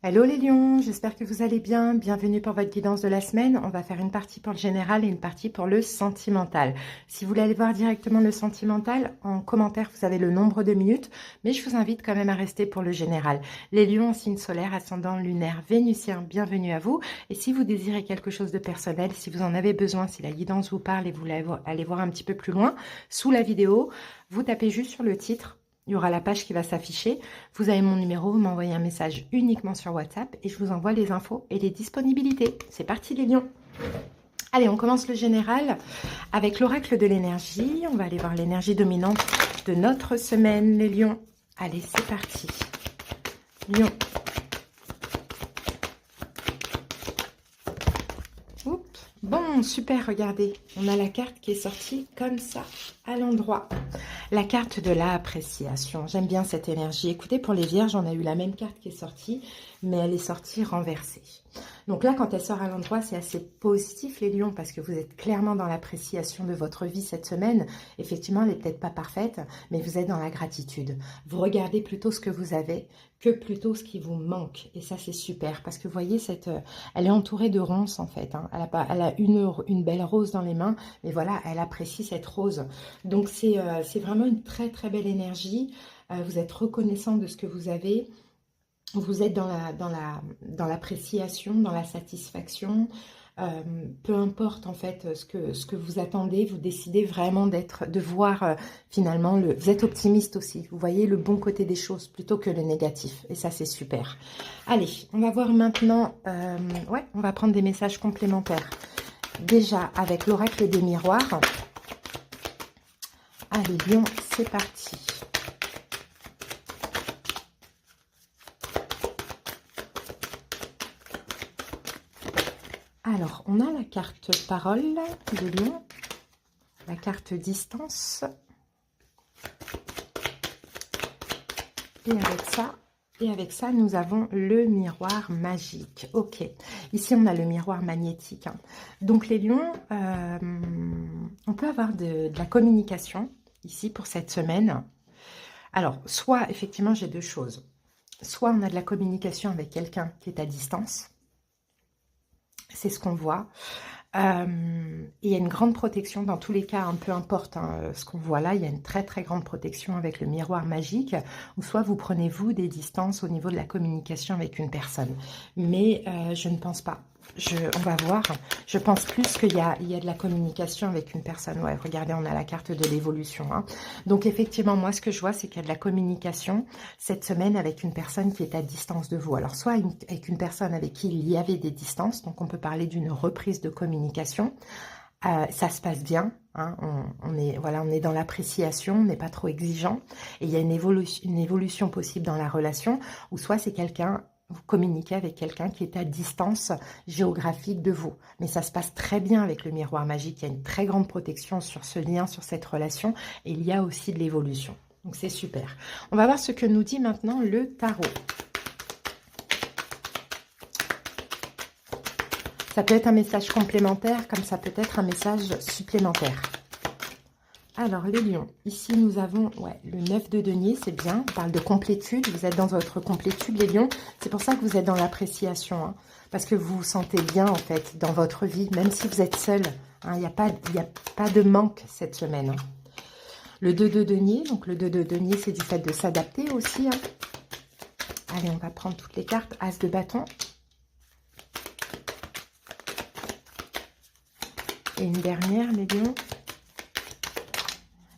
Hello les lions, j'espère que vous allez bien. Bienvenue pour votre guidance de la semaine. On va faire une partie pour le général et une partie pour le sentimental. Si vous voulez aller voir directement le sentimental, en commentaire vous avez le nombre de minutes, mais je vous invite quand même à rester pour le général. Les lions en signe solaire, ascendant lunaire, vénusien, bienvenue à vous. Et si vous désirez quelque chose de personnel, si vous en avez besoin, si la guidance vous parle et vous voulez aller voir un petit peu plus loin, sous la vidéo, vous tapez juste sur le titre. Il y aura la page qui va s'afficher. Vous avez mon numéro, vous m'envoyez un message uniquement sur WhatsApp et je vous envoie les infos et les disponibilités. C'est parti les lions. Allez, on commence le général avec l'oracle de l'énergie. On va aller voir l'énergie dominante de notre semaine, les lions. Allez, c'est parti. Lion. Oups. Bon, super, regardez. On a la carte qui est sortie comme ça, à l'endroit. La carte de l'appréciation. J'aime bien cette énergie. Écoutez, pour les vierges, on a eu la même carte qui est sortie, mais elle est sortie renversée. Donc là, quand elle sort à l'endroit, c'est assez positif, les lions, parce que vous êtes clairement dans l'appréciation de votre vie cette semaine. Effectivement, elle n'est peut-être pas parfaite, mais vous êtes dans la gratitude. Vous regardez plutôt ce que vous avez que plutôt ce qui vous manque. Et ça, c'est super, parce que vous voyez, elle est entourée de ronces, en fait. Hein. Elle a une belle rose dans les mains, mais voilà, elle apprécie cette rose. Donc, c'est vraiment une très, très belle énergie. Vous êtes reconnaissant de ce que vous avez. Vous êtes dans l'appréciation, dans la satisfaction. Peu importe en fait ce que vous attendez, vous décidez vraiment de voir finalement, vous êtes optimiste aussi. Vous voyez le bon côté des choses plutôt que le négatif. Et ça, c'est super. Allez, on va voir maintenant, ouais, on va prendre des messages complémentaires. Déjà, avec l'oracle des miroirs. Allez, Lion, c'est parti. Alors, on a la carte parole de Lion, la carte distance. Et avec ça, nous avons le miroir magique. Ok, ici on a le miroir magnétique. Hein. Donc les lions, on peut avoir de la communication ici pour cette semaine. Alors, soit effectivement j'ai deux choses. Soit on a de la communication avec quelqu'un qui est à distance. C'est ce qu'on voit. Il y a une grande protection dans tous les cas, hein, peu importe hein, ce qu'on voit là, il y a une très très grande protection avec le miroir magique, ou soit vous prenez vous des distances au niveau de la communication avec une personne. Mais je ne pense pas. On va voir. Je pense plus qu'il y a de la communication avec une personne. Ouais, regardez, on a la carte de l'évolution. Hein. Donc effectivement, moi, ce que je vois, c'est qu'il y a de la communication cette semaine avec une personne qui est à distance de vous. Alors, soit avec une personne avec qui il y avait des distances, donc on peut parler d'une reprise de communication. Ça se passe bien. Hein, on est dans l'appréciation, on n'est pas trop exigeant. Et il y a une évolution possible dans la relation, ou soit c'est quelqu'un... Vous communiquez avec quelqu'un qui est à distance géographique de vous. Mais ça se passe très bien avec le miroir magique. Il y a une très grande protection sur ce lien, sur cette relation. Et il y a aussi de l'évolution. Donc c'est super. On va voir ce que nous dit maintenant le tarot. Ça peut être un message complémentaire, comme ça peut être un message supplémentaire. Alors, les lions, ici, nous avons le 9 de denier, c'est bien. On parle de complétude. Vous êtes dans votre complétude, les lions. C'est pour ça que vous êtes dans l'appréciation. Hein, parce que vous vous sentez bien, en fait, dans votre vie, même si vous êtes seul. Hein, il n'y a pas de manque cette semaine. Hein. Le 2 de denier, donc le 2 de denier, c'est du fait de s'adapter aussi. Hein. Allez, on va prendre toutes les cartes. As de bâton. Et une dernière, les lions.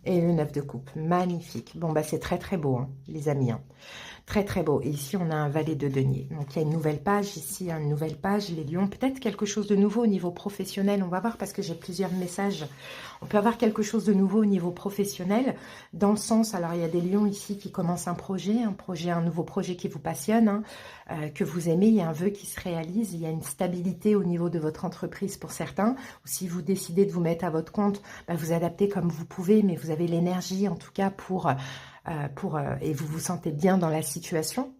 Et le 9 de coupe, magnifique. Bon, bah c'est très très beau, hein, les amis. Hein. Très très beau. Et ici, on a un valet de denier. Donc, il y a une nouvelle page ici, hein, une nouvelle page, les lions. Peut-être quelque chose de nouveau au niveau professionnel. On va voir parce que j'ai plusieurs messages. On peut avoir quelque chose de nouveau au niveau professionnel. Dans le sens, alors il y a des lions ici qui commencent un nouveau projet qui vous passionne, hein, que vous aimez. Il y a un vœu qui se réalise. Il y a une stabilité au niveau de votre entreprise pour certains. Ou si vous décidez de vous mettre à votre compte, bah, vous adaptez comme vous pouvez, mais vous avez l'énergie en tout cas et vous vous sentez bien dans la situation.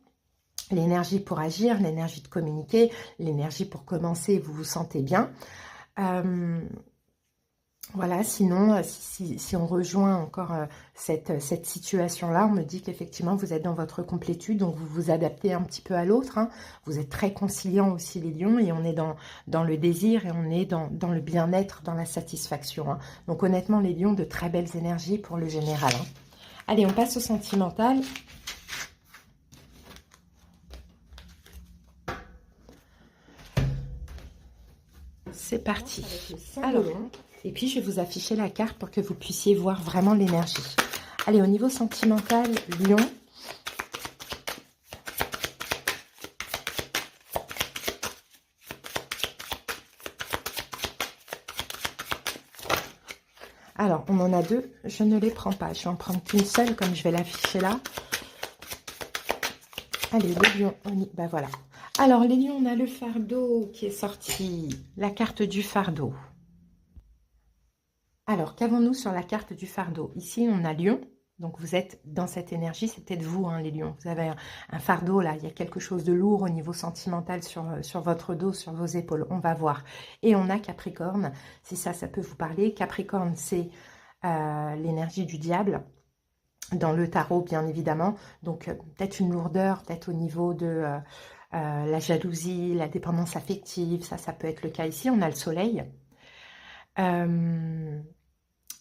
L'énergie pour agir, l'énergie de communiquer, l'énergie pour commencer, vous vous sentez bien. Voilà, sinon, si on rejoint encore cette situation-là, on me dit qu'effectivement, vous êtes dans votre complétude, donc vous vous adaptez un petit peu à l'autre. Hein. Vous êtes très conciliants aussi, les lions, et on est dans le désir, et on est dans le bien-être, dans la satisfaction. Hein. Donc honnêtement, les lions, de très belles énergies pour le général. Hein. Allez, on passe au sentimental. C'est parti. Alors, et puis je vais vous afficher la carte pour que vous puissiez voir vraiment l'énergie. Allez, au niveau sentimental, Lion. Alors, on en a deux. Je ne les prends pas. Je vais en prendre qu'une seule, comme je vais l'afficher là. Allez, les lions, on y... Ben voilà. Alors, les lions, on a le fardeau qui est sorti. La carte du fardeau. Alors, qu'avons-nous sur la carte du fardeau? Ici, on a lion. Donc, vous êtes dans cette énergie. C'est peut-être vous, hein, les lions. Vous avez un fardeau, là. Il y a quelque chose de lourd au niveau sentimental sur votre dos, sur vos épaules. On va voir. Et on a Capricorne. Si ça peut vous parler. Capricorne, c'est l'énergie du diable. Dans le tarot, bien évidemment. Donc, peut-être une lourdeur, peut-être au niveau de la jalousie, la dépendance affective. Ça peut être le cas ici. On a le soleil.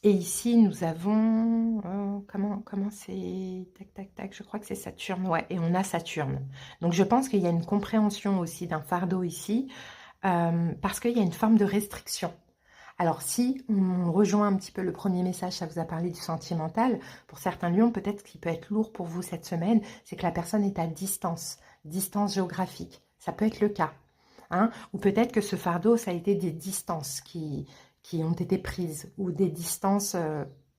Et ici, nous avons... comment c'est... Tac, tac, tac. Je crois que c'est Saturne. Ouais, et on a Saturne. Donc, je pense qu'il y a une compréhension aussi d'un fardeau ici. Parce qu'il y a une forme de restriction. Alors, si on rejoint un petit peu le premier message, ça vous a parlé du sentimental, pour certains lions, peut-être qu'il peut être lourd pour vous cette semaine, c'est que la personne est à distance géographique. Ça peut être le cas. Hein, ou peut-être que ce fardeau, ça a été des distances qui ont été prises, ou des distances...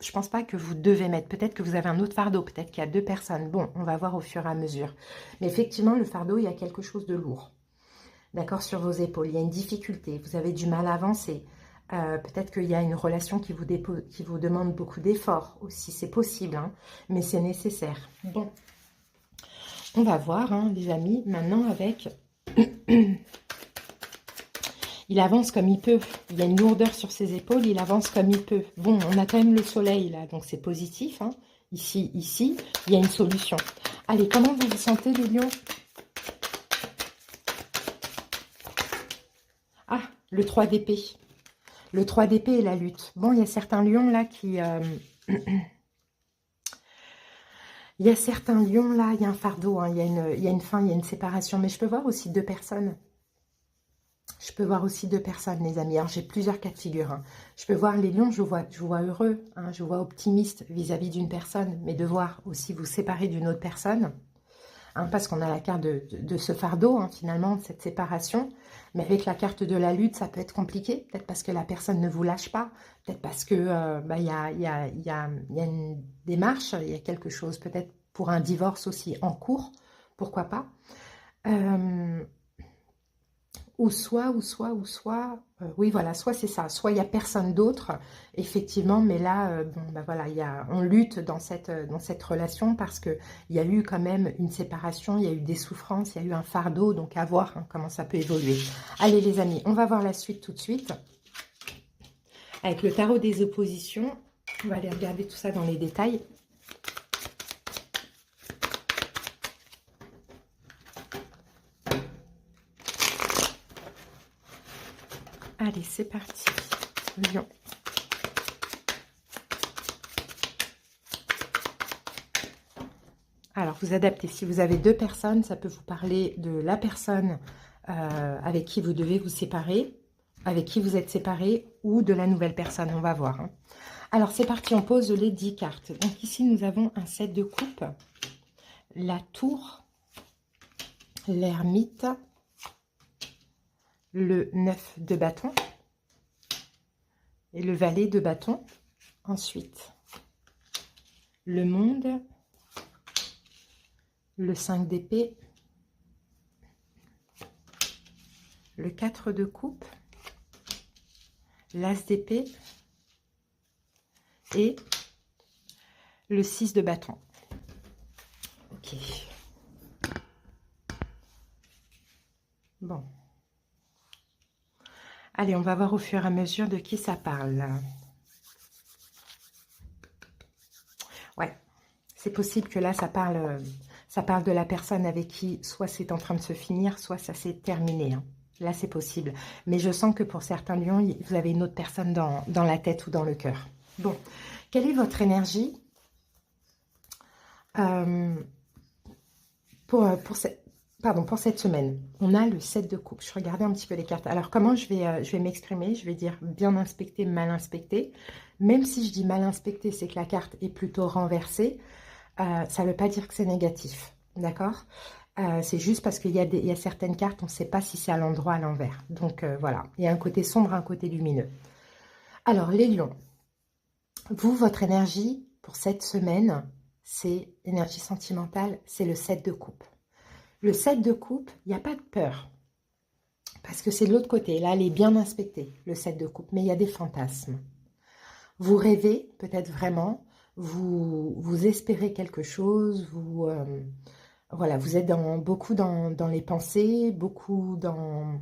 je pense pas que vous devez mettre. Peut-être que vous avez un autre fardeau, peut-être qu'il y a deux personnes. Bon, on va voir au fur et à mesure. Mais effectivement, le fardeau, il y a quelque chose de lourd. D'accord, sur vos épaules. Il y a une difficulté. Vous avez du mal à avancer. Peut-être qu'il y a une relation qui vous demande beaucoup d'efforts aussi. C'est possible, hein, mais c'est nécessaire. Bon, on va voir, hein, les amis, maintenant avec... Il avance comme il peut. Il y a une lourdeur sur ses épaules, il avance comme il peut. Bon, on a quand même le soleil, là, donc c'est positif. Hein. Ici, il y a une solution. Allez, comment vous vous sentez, les lions? Ah, le 3 d'épée. Le 3 d'épée et la lutte. Bon, il y a certains lions, là, qui... Il y a certains lions, là, il y a un fardeau, hein, il y a une fin, il y a une séparation. Mais je peux voir aussi deux personnes. Je peux voir aussi deux personnes, les amis. Alors, j'ai plusieurs cas de figure. Hein. Je peux voir les lions, je vous vois heureux, hein, je vous vois optimiste vis-à-vis d'une personne, mais devoir aussi vous séparer d'une autre personne. Hein, parce qu'on a la carte de ce fardeau, hein, finalement, de cette séparation. Mais avec la carte de la lutte, ça peut être compliqué. Peut-être parce que la personne ne vous lâche pas. Peut-être parce que y a une démarche, il y a quelque chose, peut-être pour un divorce aussi en cours. Pourquoi pas ou soit, oui, voilà, soit c'est ça, soit il n'y a personne d'autre, effectivement, mais là, bon, bah voilà, on lutte dans cette relation parce qu'il y a eu quand même une séparation, il y a eu des souffrances, il y a eu un fardeau, donc à voir hein, comment ça peut évoluer. Allez les amis, on va voir la suite tout de suite. Avec le tarot des oppositions, on va aller regarder tout ça dans les détails. Allez, c'est parti. Lion. Alors, vous adaptez. Si vous avez deux personnes, ça peut vous parler de la personne avec qui vous devez vous séparer, avec qui vous êtes séparés, ou de la nouvelle personne. On va voir. Hein. Alors, c'est parti. On pose les 10 cartes. Donc, ici, nous avons un 7 de coupe, la tour, l'ermite, le 9 de bâton et le valet de bâton. Ensuite, le monde, le 5 d'épée, le 4 de coupe, l'as d'épée et le 6 de bâton. Ok. Bon. Allez, on va voir au fur et à mesure de qui ça parle. C'est possible que là, ça parle de la personne avec qui soit c'est en train de se finir, soit ça s'est terminé. Hein. Là, c'est possible. Mais je sens que pour certains lions, vous avez une autre personne dans la tête ou dans le cœur. Bon, quelle est votre énergie pour cette semaine? On a le 7 de coupe. Je regardais un petit peu les cartes. Alors, comment je vais m'exprimer? Je vais dire bien inspecté, mal inspecté. Même si je dis mal inspecté, c'est que la carte est plutôt renversée. Ça ne veut pas dire que c'est négatif. D'accord? C'est juste parce qu'il y a certaines cartes, on ne sait pas si c'est à l'endroit, à l'envers. Donc, voilà. Il y a un côté sombre, un côté lumineux. Alors, les lions. Vous, votre énergie pour cette semaine, c'est énergie sentimentale, c'est le 7 de coupe. Le 7 de coupe, il n'y a pas de peur. Parce que c'est de l'autre côté. Là, elle est bien inspectée, le 7 de coupe. Mais il y a des fantasmes. Vous rêvez, peut-être vraiment. Vous espérez quelque chose. Voilà, vous êtes beaucoup dans les pensées, beaucoup dans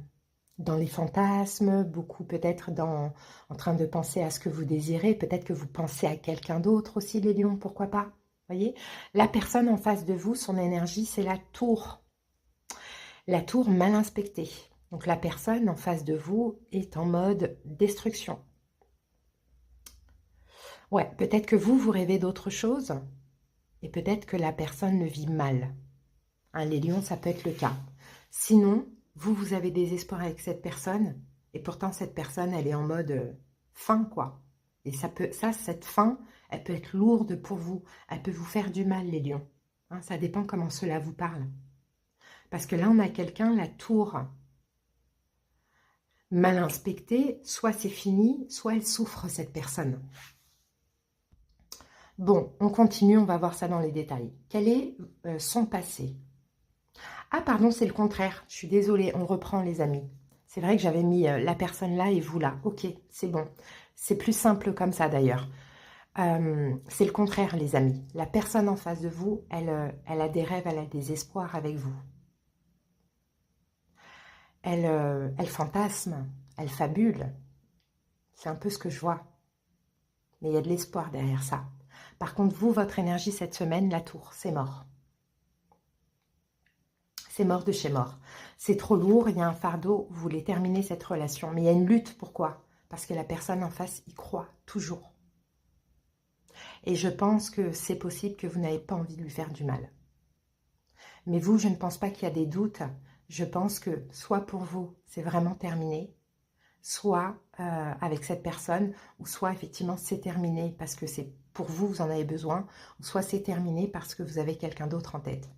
les fantasmes, beaucoup peut-être en train de penser à ce que vous désirez. Peut-être que vous pensez à quelqu'un d'autre aussi, les lions, pourquoi pas. Voyez, la personne en face de vous, son énergie, c'est la tour. La tour mal inspectée. Donc la personne en face de vous est en mode destruction. Ouais, peut-être que vous rêvez d'autre chose et peut-être que la personne le vit mal. Hein, les lions, ça peut être le cas. Sinon, vous avez des espoirs avec cette personne et pourtant cette personne, elle est en mode fin, quoi. Et cette fin, elle peut être lourde pour vous. Elle peut vous faire du mal, les lions. Hein, ça dépend comment cela vous parle. Parce que là, on a quelqu'un, la tour mal inspectée, soit c'est fini, soit elle souffre, cette personne. Bon, on continue, on va voir ça dans les détails. Quel est son passé? Ah, pardon, c'est le contraire. Je suis désolée, on reprend, les amis. C'est vrai que j'avais mis la personne là et vous là. Ok, c'est bon. C'est plus simple comme ça, d'ailleurs. C'est le contraire, les amis. La personne en face de vous, elle a des rêves, elle a des espoirs avec vous. Elle fantasme, elle fabule. C'est un peu ce que je vois. Mais il y a de l'espoir derrière ça. Par contre, vous, votre énergie cette semaine, la tour, c'est mort. C'est mort de chez mort. C'est trop lourd, il y a un fardeau, vous voulez terminer cette relation. Mais il y a une lutte, pourquoi? Parce que la personne en face y croit, toujours. Et je pense que c'est possible que vous n'avez pas envie de lui faire du mal. Mais vous, je ne pense pas qu'il y a des doutes. Je pense que soit pour vous, c'est vraiment terminé, soit avec cette personne, ou soit effectivement c'est terminé parce que c'est pour vous, vous en avez besoin, ou soit c'est terminé parce que vous avez quelqu'un d'autre en tête.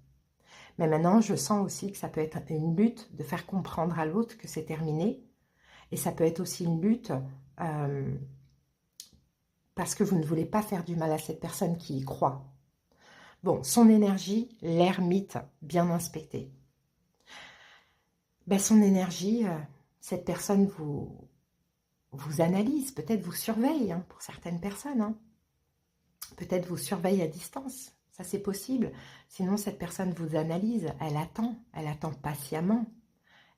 Mais maintenant, je sens aussi que ça peut être une lutte de faire comprendre à l'autre que c'est terminé, et ça peut être aussi une lutte parce que vous ne voulez pas faire du mal à cette personne qui y croit. Bon, son énergie, l'ermite, bien inspectée. Ben, son énergie, cette personne vous analyse, peut-être vous surveille, hein, pour certaines personnes. Hein. Peut-être vous surveille à distance, ça c'est possible. Sinon, cette personne vous analyse, elle attend patiemment.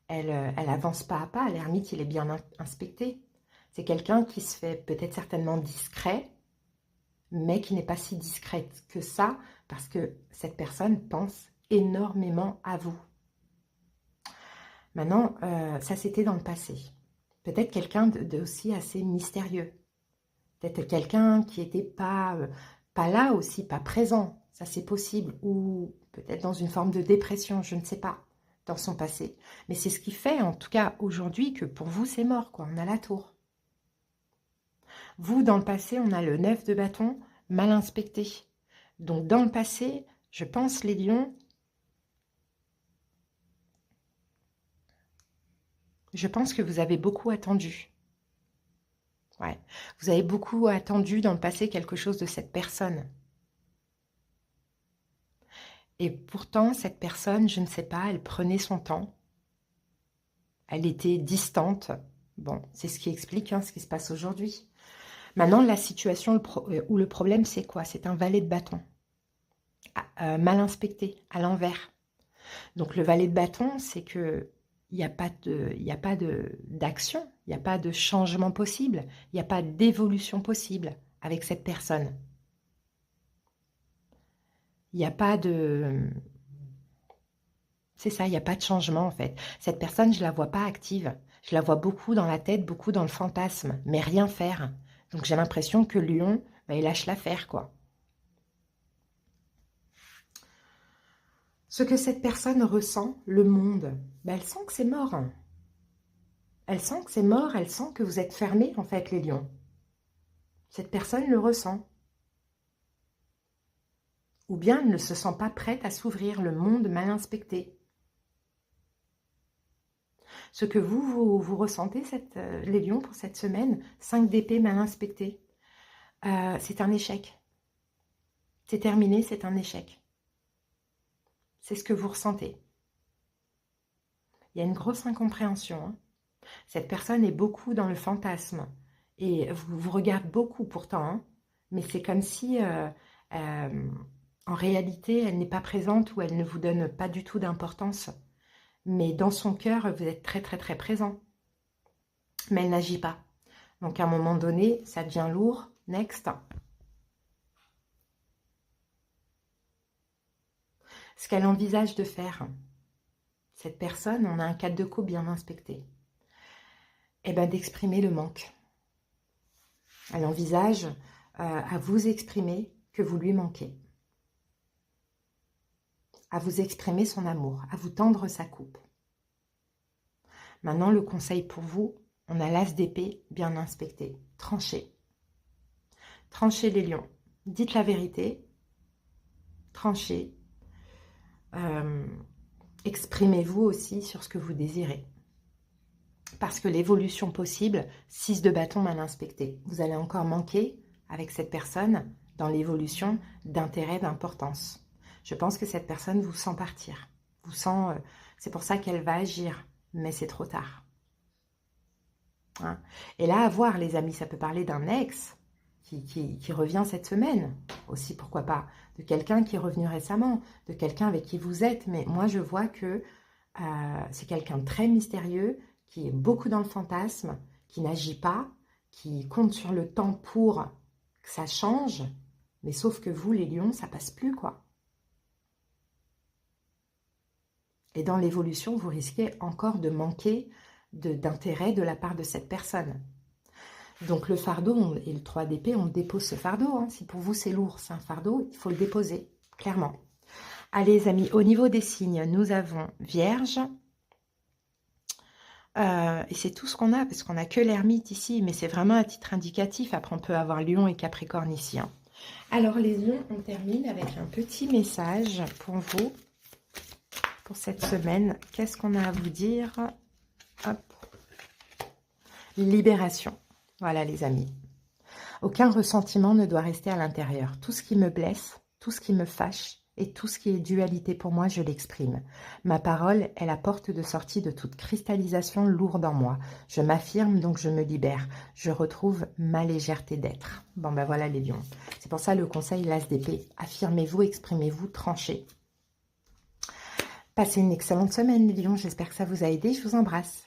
Elle avance pas à pas, l'ermite, il est bien inspecté. C'est quelqu'un qui se fait peut-être certainement discret, mais qui n'est pas si discrète que ça, parce que cette personne pense énormément à vous. Maintenant, ça c'était dans le passé. Peut-être quelqu'un d'aussi assez mystérieux. Peut-être quelqu'un qui n'était pas là aussi, pas présent. Ça c'est possible. Ou peut-être dans une forme de dépression, je ne sais pas, dans son passé. Mais c'est ce qui fait, en tout cas aujourd'hui, que pour vous c'est mort, quoi. On a la tour. Vous, dans le passé, on a le 9 de bâton mal inspecté. Donc, dans le passé, je pense, les lions, je pense que vous avez beaucoup attendu. Ouais. Vous avez beaucoup attendu dans le passé quelque chose de cette personne. Et pourtant, cette personne, je ne sais pas, elle prenait son temps. Elle était distante. Bon, c'est ce qui explique ce qui se passe aujourd'hui. Maintenant, la situation ou le problème, c'est quoi? C'est un valet de bâton. Mal inspecté, à l'envers. Donc, le valet de bâton, c'est que il n'y a pas d'action, il n'y a pas de changement possible, il n'y a pas d'évolution possible avec cette personne. Il n'y a pas de... C'est ça, il n'y a pas de changement en fait. Cette personne, je ne la vois pas active. Je la vois beaucoup dans la tête, beaucoup dans le fantasme, mais rien faire. Donc j'ai l'impression que Lion, bah, il lâche l'affaire, quoi. Ce que cette personne ressent, le monde, bah, elle sent que c'est mort. Elle sent que c'est mort, elle sent que vous êtes fermés, en fait, les lions. Cette personne le ressent. Ou bien elle ne se sent pas prête à s'ouvrir, le monde mal inspecté. Ce que vous ressentez, les lions, pour cette semaine, 5 d'épée mal inspecté, c'est un échec. C'est terminé, c'est un échec. C'est ce que vous ressentez. Il y a une grosse incompréhension. Hein. Cette personne est beaucoup dans le fantasme. Et vous regarde beaucoup pourtant. Hein. Mais c'est comme si, en réalité, elle n'est pas présente ou elle ne vous donne pas du tout d'importance. Mais dans son cœur, vous êtes très très très présent. Mais elle n'agit pas. Donc à un moment donné, ça devient lourd. Next. Ce qu'elle envisage de faire, cette personne, on a un cadre de coupe bien inspecté, et bien d'exprimer le manque. Elle envisage à vous exprimer que vous lui manquez, à vous exprimer son amour, à vous tendre sa coupe. Maintenant, le conseil pour vous, on a l'as d'épée bien inspecté. Tranchez. Tranchez les lions. Dites la vérité. Tranchez. Exprimez-vous aussi sur ce que vous désirez. Parce que l'évolution possible, 6 de bâton mal inspecté. Vous allez encore manquer, avec cette personne, dans l'évolution d'intérêt, d'importance. Je pense que cette personne vous sent partir. Vous sent, c'est pour ça qu'elle va agir, mais c'est trop tard. Hein? Et là, à voir, les amis, ça peut parler d'un ex qui revient cette semaine. Aussi, pourquoi pas, de quelqu'un qui est revenu récemment, de quelqu'un avec qui vous êtes. Mais moi, je vois que c'est quelqu'un de très mystérieux, qui est beaucoup dans le fantasme, qui n'agit pas, qui compte sur le temps pour que ça change. Mais sauf que vous, les lions, ça passe plus, quoi. Et dans l'évolution, vous risquez encore de manquer d'intérêt de la part de cette personne. Donc le fardeau et le 3 d'épée, on dépose ce fardeau. Hein. Si pour vous c'est lourd, c'est un fardeau, il faut le déposer, clairement. Allez les amis, au niveau des signes, nous avons Vierge. Et c'est tout ce qu'on a, parce qu'on n'a que l'ermite ici, mais c'est vraiment à titre indicatif. Après, on peut avoir Lion et Capricorne ici. Hein. Alors les lions, on termine avec un petit message pour vous, pour cette semaine. Qu'est-ce qu'on a à vous dire? Hop. Libération. Voilà les amis. Aucun ressentiment ne doit rester à l'intérieur. Tout ce qui me blesse, tout ce qui me fâche et tout ce qui est dualité pour moi, je l'exprime. Ma parole est la porte de sortie de toute cristallisation lourde en moi. Je m'affirme, donc je me libère. Je retrouve ma légèreté d'être. Bon ben voilà les lions. C'est pour ça le conseil l'as d'épée. Affirmez-vous, exprimez-vous, tranchez. Passez une excellente semaine les lions. J'espère que ça vous a aidé. Je vous embrasse.